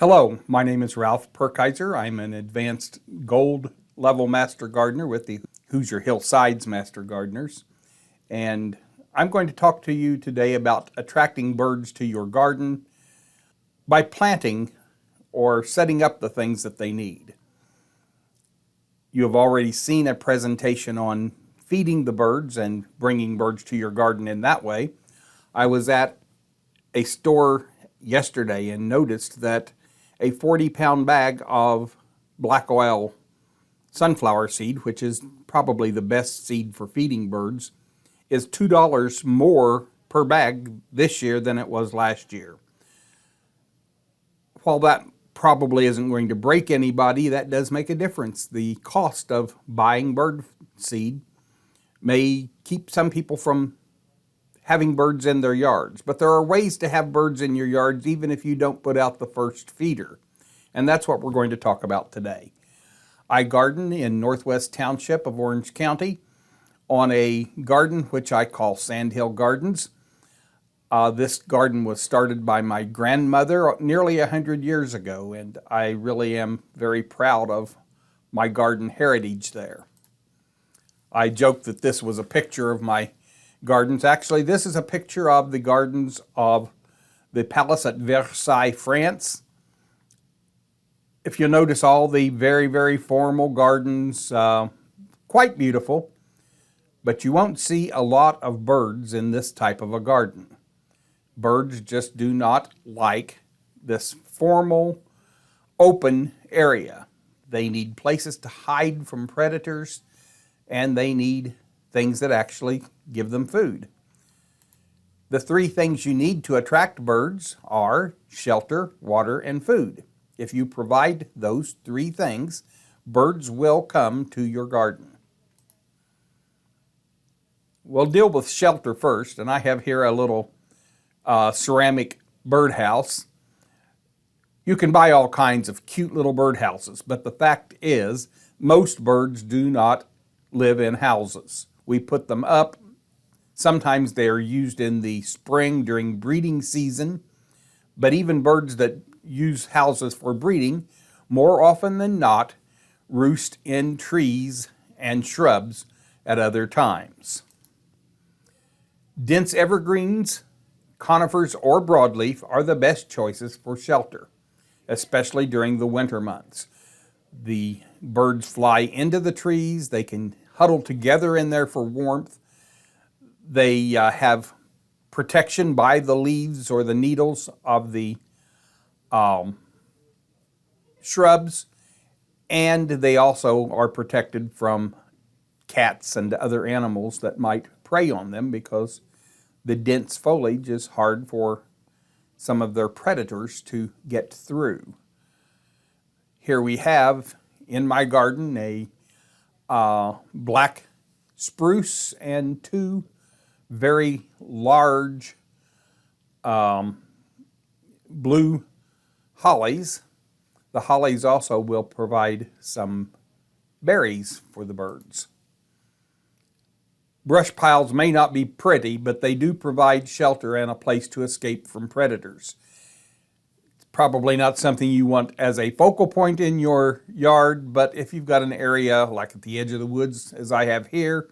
Hello, my name is Ralph Purkhiser. I'm an advanced gold level master gardener with the Hoosier Hillsides Master Gardeners. And I'm going to talk to you today about attracting birds to your garden by planting or setting up the things that they need. You have already seen a presentation on feeding the birds and bringing birds to your garden in that way. I was at a store yesterday and noticed that a 40-pound bag of black oil sunflower seed, which is probably the best seed for feeding birds, is $2 more per bag this year than it was last year. While that probably isn't going to break anybody, that does make a difference. The cost of buying bird seed may keep some people from having birds in their yards. But there are ways to have birds in your yards even if you don't put out the first feeder. And that's what we're going to talk about today. I garden in Northwest Township of Orange County on a garden which I call Sandhill Gardens. This garden was started by my grandmother nearly 100 years ago, and I really am very proud of my garden heritage there. I joke that this was a picture of my gardens. Actually, this is a picture of the gardens of the palace at Versailles, France. If you notice all the very, very formal gardens, quite beautiful, but you won't see a lot of birds in this type of a garden. Birds just do not like this formal, open area. They need places to hide from predators, and they need things that actually give them food. The three things you need to attract birds are shelter, water, and food. If you provide those three things, birds will come to your garden. We'll deal with shelter first, and I have here a little ceramic birdhouse. You can buy all kinds of cute little birdhouses, but the fact is most birds do not live in houses. We put them up. Sometimes they are used in the spring during breeding season, but even birds that use houses for breeding, more often than not, roost in trees and shrubs at other times. Dense evergreens, conifers, or broadleaf are the best choices for shelter, especially during the winter months. The birds fly into the trees. They can huddle together in there for warmth. They have protection by the leaves or the needles of the shrubs, and they also are protected from cats and other animals that might prey on them because the dense foliage is hard for some of their predators to get through. Here we have in my garden a black spruce and two very large blue hollies. The hollies also will provide some berries for the birds. Brush piles may not be pretty, but they do provide shelter and a place to escape from predators. It's probably not something you want as a focal point in your yard, but if you've got an area like at the edge of the woods, as I have here,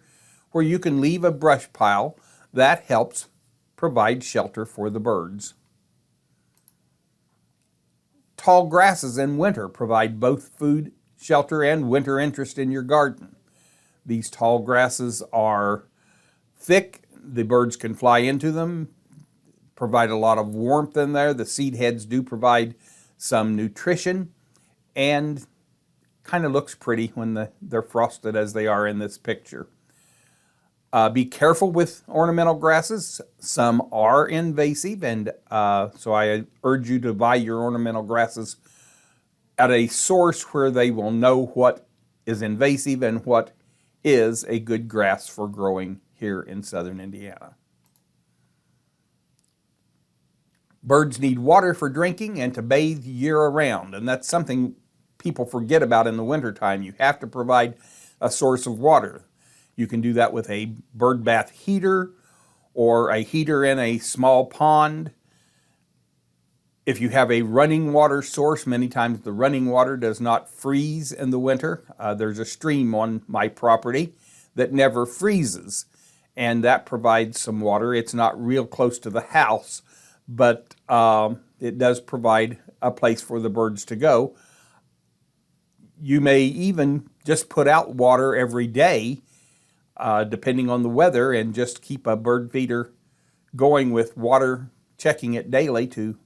where you can leave a brush pile, that helps provide shelter for the birds. Tall grasses in winter provide both food, shelter, and winter interest in your garden. These tall grasses are thick. The birds can fly into them, provide a lot of warmth in there. The seed heads do provide some nutrition, and kind of looks pretty when they're frosted as they are in this picture. Be careful with ornamental grasses. Some are invasive, and so I urge you to buy your ornamental grasses at a source where they will know what is invasive and what is a good grass for growing here in southern Indiana. Birds need water for drinking and to bathe year-round, and that's something people forget about in the wintertime. You have to provide a source of water. You can do that with a bird bath heater or a heater in a small pond. If you have a running water source, many times the running water does not freeze in the winter. There's a stream on my property that never freezes, and that provides some water. It's not real close to the house, but it does provide a place for the birds to go. You may even just put out water every day, depending on the weather, and just keep a bird feeder going with water, checking it daily to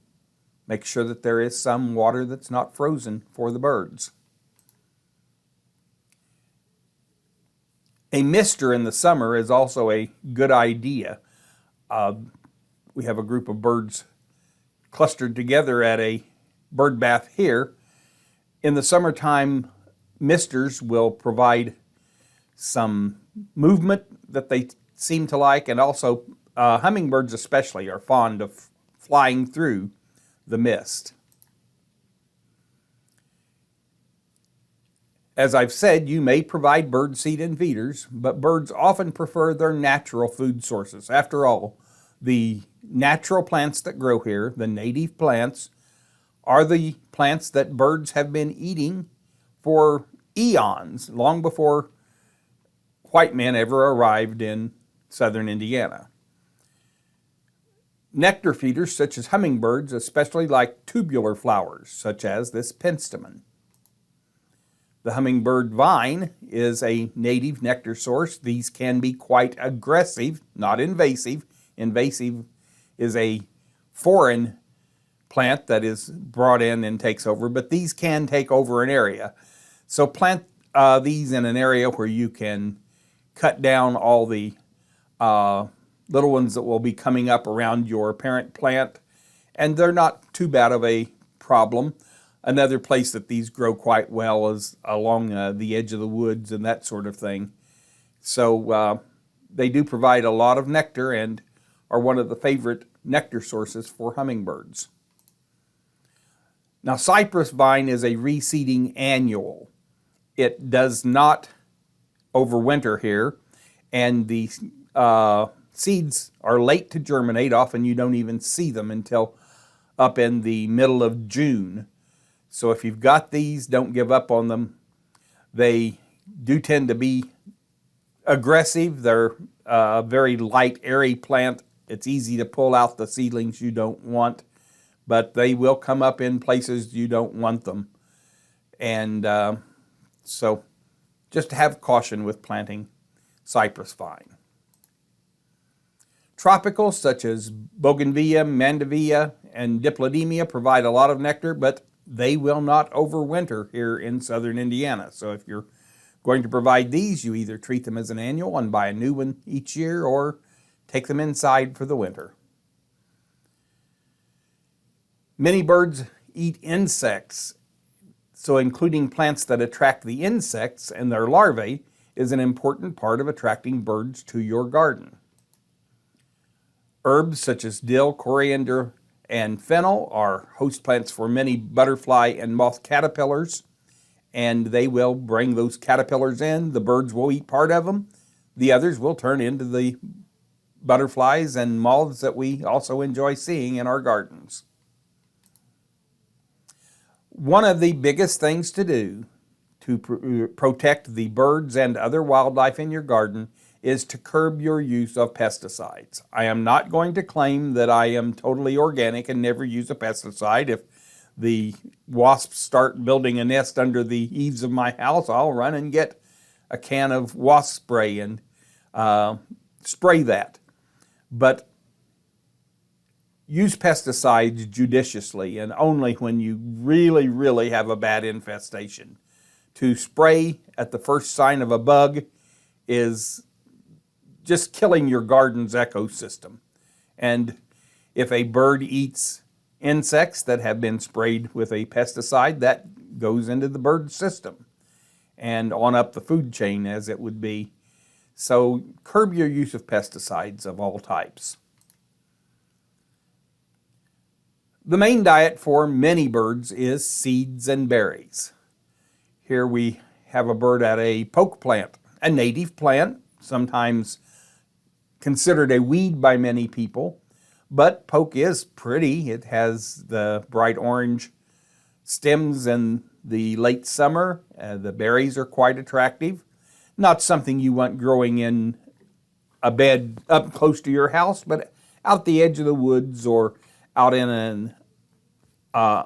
make sure that there is some water that's not frozen for the birds. A mister in the summer is also a good idea. We have a group of birds clustered together at a bird bath here. In the summertime, misters will provide some movement that they seem to like, and also hummingbirds especially are fond of flying through the mist. As I've said, you may provide bird seed and feeders, but birds often prefer their natural food sources. After all, the natural plants that grow here, the native plants, are the plants that birds have been eating for eons, long before white men ever arrived in southern Indiana. Nectar feeders, such as hummingbirds, especially like tubular flowers, such as this penstemon. The hummingbird vine is a native nectar source. These can be quite aggressive, not invasive. Invasive is a foreign plant that is brought in and takes over, but these can take over an area. So plant these in an area where you can cut down all the little ones that will be coming up around your parent plant, and they're not too bad of a problem. Another place that these grow quite well is along the edge of the woods and that sort of thing. So they do provide a lot of nectar and are one of the favorite nectar sources for hummingbirds. Now, cypress vine is a reseeding annual. It does not overwinter here, and the seeds are late to germinate. Often you don't even see them until up in the middle of June. So if you've got these, don't give up on them. They do tend to be aggressive. They're a very light, airy plant. It's easy to pull out the seedlings you don't want, but they will come up in places you don't want them. And so just have caution with planting cypress vine. Tropicals such as bougainvillea, mandevilla, and diplodemia provide a lot of nectar, but they will not overwinter here in southern Indiana. So if you're going to provide these, you either treat them as an annual and buy a new one each year, or take them inside for the winter. Many birds eat insects, so including plants that attract the insects and their larvae is an important part of attracting birds to your garden. Herbs such as dill, coriander, and fennel are host plants for many butterfly and moth caterpillars, and they will bring those caterpillars in. The birds will eat part of them. The others will turn into the butterflies and moths that we also enjoy seeing in our gardens. One of the biggest things to do to protect the birds and other wildlife in your garden is to curb your use of pesticides. I am not going to claim that I am totally organic and never use a pesticide. If the wasps start building a nest under the eaves of my house, I'll run and get a can of wasp spray and spray that. But use pesticides judiciously and only when you really, really have a bad infestation. To spray at the first sign of a bug is just killing your garden's ecosystem. And if a bird eats insects that have been sprayed with a pesticide, that goes into the bird system and on up the food chain, as it would be. So curb your use of pesticides of all types. The main diet for many birds is seeds and berries. Here we have a bird at a poke plant, a native plant, sometimes considered a weed by many people, But poke is pretty. It has the bright orange stems in the late summer. The berries are quite attractive. Not something you want growing in a bed up close to your house, but out the edge of the woods or out in a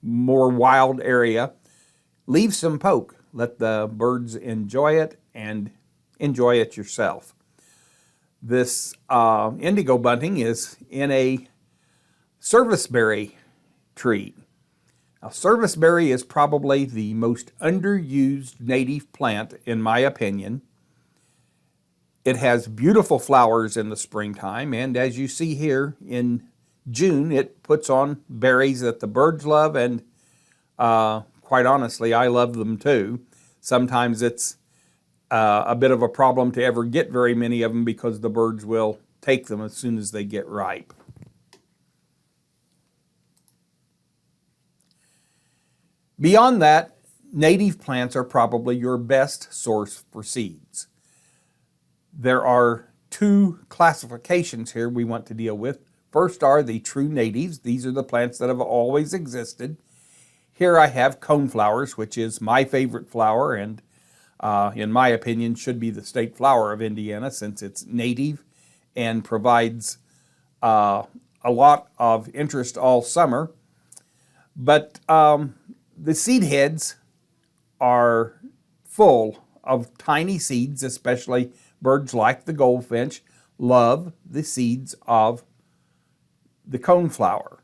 more wild area. Leave some poke. Let the birds enjoy it and enjoy it yourself. This indigo bunting is in a serviceberry tree. Now, serviceberry is probably the most underused native plant, in my opinion. It has beautiful flowers in the springtime, and as you see here in June, it puts on berries that the birds love, and quite honestly, I love them too. Sometimes it's a bit of a problem to ever get very many of them because the birds will take them as soon as they get ripe. Beyond that, native plants are probably your best source for seeds. There are two classifications here we want to deal with. First are the true natives. These are the plants that have always existed. Here I have coneflowers, which is my favorite flower and in my opinion should be the state flower of Indiana since it's native and provides a lot of interest all summer. But the seed heads are full of tiny seeds, especially birds like the goldfinch love the seeds of the coneflower.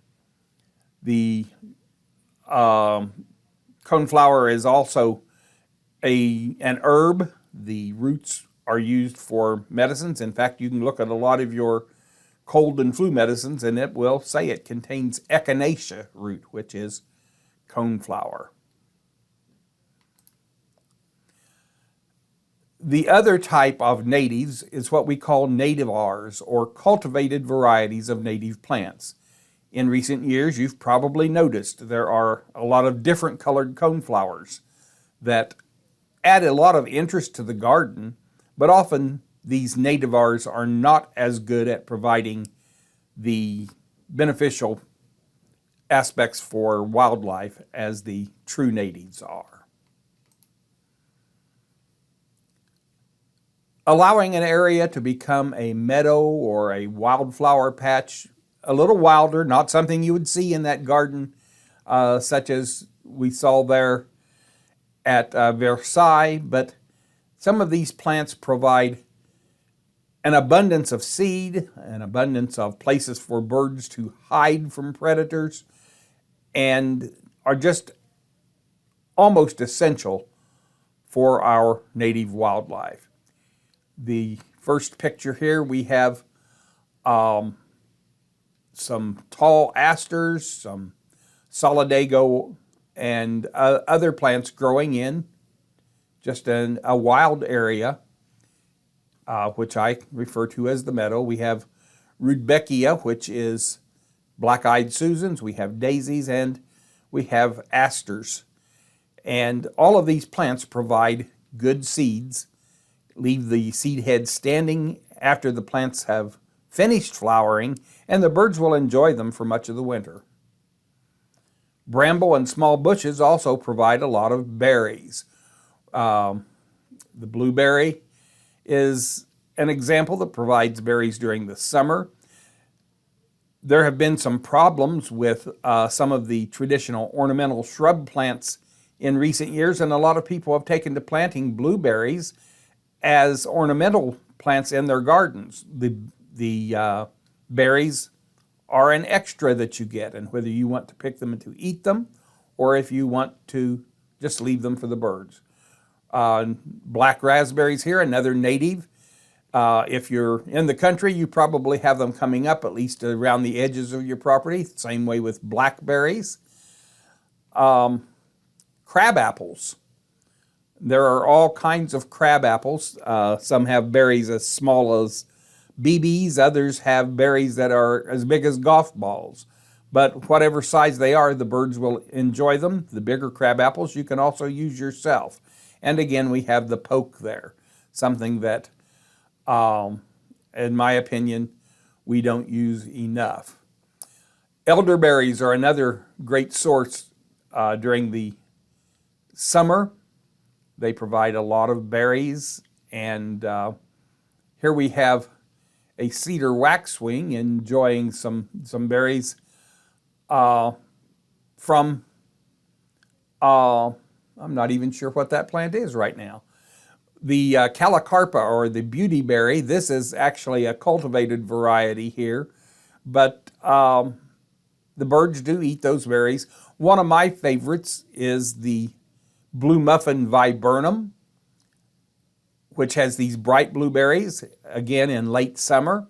The coneflower is also an herb. The roots are used for medicines. In fact, you can look at a lot of your cold and flu medicines and it will say it contains echinacea root, which is coneflower. The other type of natives is what we call nativars, or cultivated varieties of native plants. In recent years, you've probably noticed there are a lot of different colored coneflowers that add a lot of interest to the garden, but often these nativars are not as good at providing the beneficial aspects for wildlife as the true natives are. Allowing an area to become a meadow or a wildflower patch, a little wilder, not something you would see in that garden such as we saw there at Versailles, but some of these plants provide an abundance of seed, an abundance of places for birds to hide from predators, and are just almost essential for our native wildlife. The first picture here, we have some tall asters, some solidago, and other plants growing in just in a wild area, which I refer to as the meadow. We have rudbeckia, which is black-eyed Susans. We have daisies, and we have asters. And all of these plants provide good seeds. Leave the seed heads standing after the plants have finished flowering, and the birds will enjoy them for much of the winter. Bramble and small bushes also provide a lot of berries. The blueberry is an example that provides berries during the summer. There have been some problems with some of the traditional ornamental shrub plants in recent years, and a lot of people have taken to planting blueberries as ornamental plants in their gardens. The berries are an extra that you get, and whether you want to pick them and to eat them, or if you want to just leave them for the birds. Black raspberries here, another native. If you're in the country, you probably have them coming up at least around the edges of your property. Same way with blackberries. Crab apples. There are all kinds of crab apples. Some have berries as small as BBs. Others have berries that are as big as golf balls. But whatever size they are, the birds will enjoy them. The bigger crab apples you can also use yourself. And again, we have the poke there, something that, in my opinion, we don't use enough. Elderberries are another great source during the summer. They provide a lot of berries, and here we have a cedar waxwing enjoying some berries from, I'm not even sure what that plant is right now. The calicarpa, or the beautyberry, this is actually a cultivated variety here, but the birds do eat those berries. One of my favorites is the blue muffin viburnum, which has these bright blueberries, again in late summer,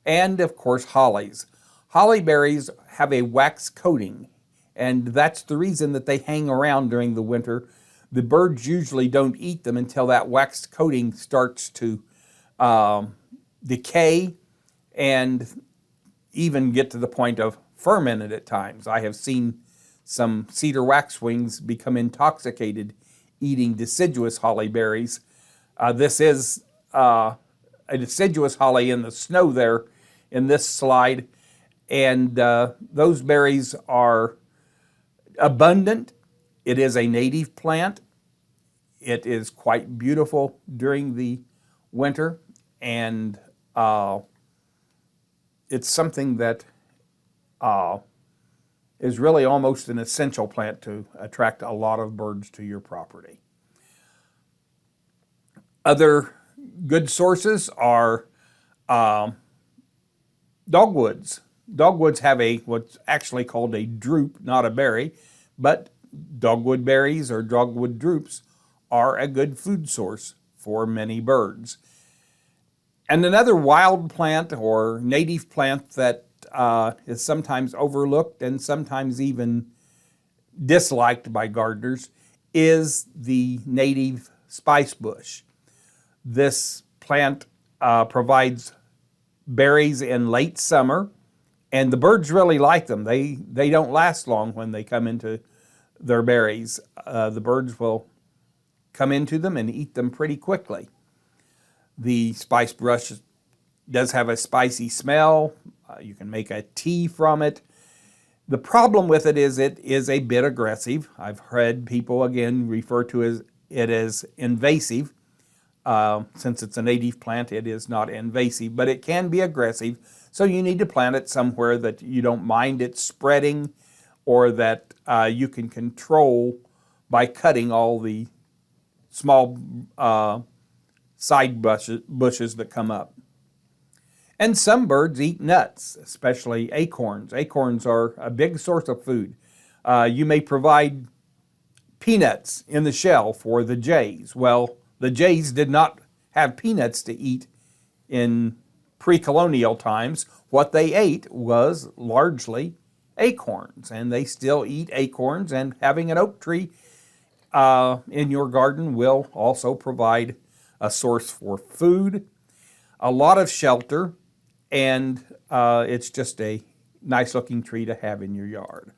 and of course hollies. Holly berries have a wax coating, and that's the reason that they hang around during the winter. The birds usually don't eat them until that wax coating starts to decay and even get to the point of fermented at times. I have seen some cedar waxwings become intoxicated eating deciduous holly berries. This is a deciduous holly in the snow there in this slide, and those berries are abundant. It is a native plant. It is quite beautiful during the winter, and it's something that is really almost an essential plant to attract a lot of birds to your property. Other good sources are dogwoods. Dogwoods have what's actually called a drupe, not a berry, but dogwood berries or dogwood drupes are a good food source for many birds. And another wild plant or native plant that is sometimes overlooked and sometimes even disliked by gardeners is the native spice bush. This plant provides berries in late summer, and the birds really like them. They don't last long when they come into their berries. The birds will come into them and eat them pretty quickly. The spice bush does have a spicy smell. You can make a tea from it. The problem with it is a bit aggressive. I've heard people, again, refer to it as invasive. Since it's a native plant, it is not invasive, but it can be aggressive. So you need to plant it somewhere that you don't mind it spreading, or that you can control by cutting all the small side bushes that come up. And some birds eat nuts, especially acorns. Acorns are a big source of food. You may provide peanuts in the shell for the jays. Well, the jays did not have peanuts to eat in pre-colonial times. What they ate was largely acorns, and they still eat acorns, and having an oak tree in your garden will also provide a source for food, a lot of shelter, and it's just a nice looking tree to have in your yard.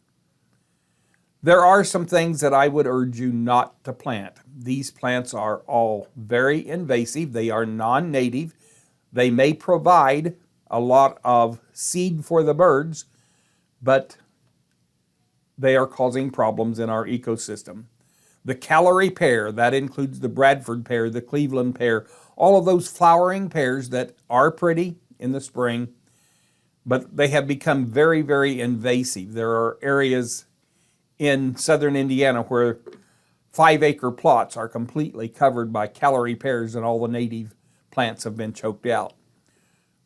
There are some things that I would urge you not to plant. These plants are all very invasive. They are non-native. They may provide a lot of seed for the birds, but they are causing problems in our ecosystem. The Callery pear, that includes the Bradford pear, the Cleveland pear, all of those flowering pears that are pretty in the spring, but they have become very, very invasive. There are areas in southern Indiana where 5-acre plots are completely covered by Callery pears, and all the native plants have been choked out.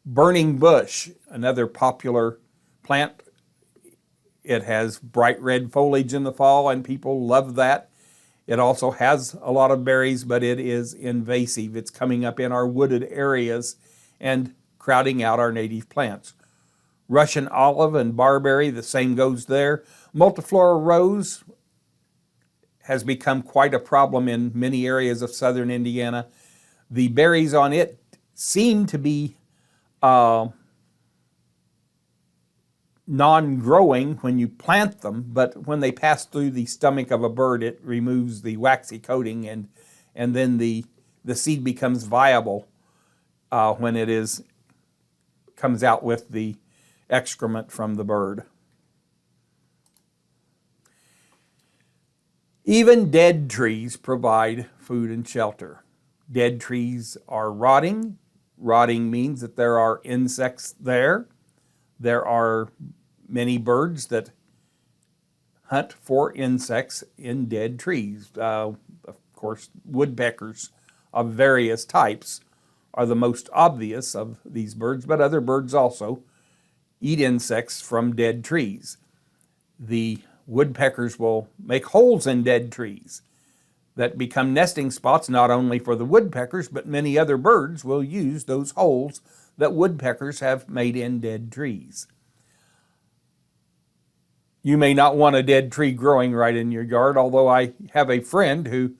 Burning bush, another popular plant. It has bright red foliage in the fall, and people love that. It also has a lot of berries, but it is invasive. It's coming up in our wooded areas and crowding out our native plants. Russian olive and barberry, the same goes there. Multiflora rose has become quite a problem in many areas of southern Indiana. The berries on it seem to be non-growing when you plant them, but when they pass through the stomach of a bird, it removes the waxy coating, and then the seed becomes viable when it is comes out with the excrement from the bird. Even dead trees provide food and shelter. Dead trees are rotting. Rotting means that there are insects there. There are many birds that hunt for insects in dead trees. Of course, woodpeckers of various types are the most obvious of these birds, but other birds also eat insects from dead trees. The woodpeckers will make holes in dead trees that become nesting spots not only for the woodpeckers, but many other birds will use those holes that woodpeckers have made in dead trees. You may not want a dead tree growing right in your yard, although I have a friend who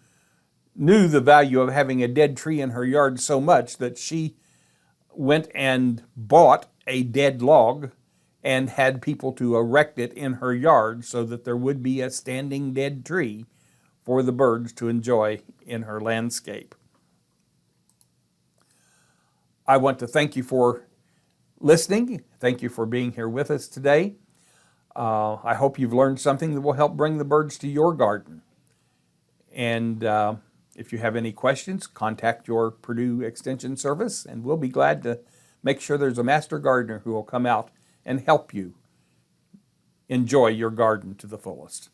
knew the value of having a dead tree in her yard so much that she went and bought a dead log and had people to erect it in her yard so that there would be a standing dead tree for the birds to enjoy in her landscape. I want to thank you for listening. Thank you for being here with us today. I hope you've learned something that will help bring the birds to your garden. And if you have any questions, contact your Purdue Extension Service, and we'll be glad to make sure there's a master gardener who will come out and help you enjoy your garden to the fullest.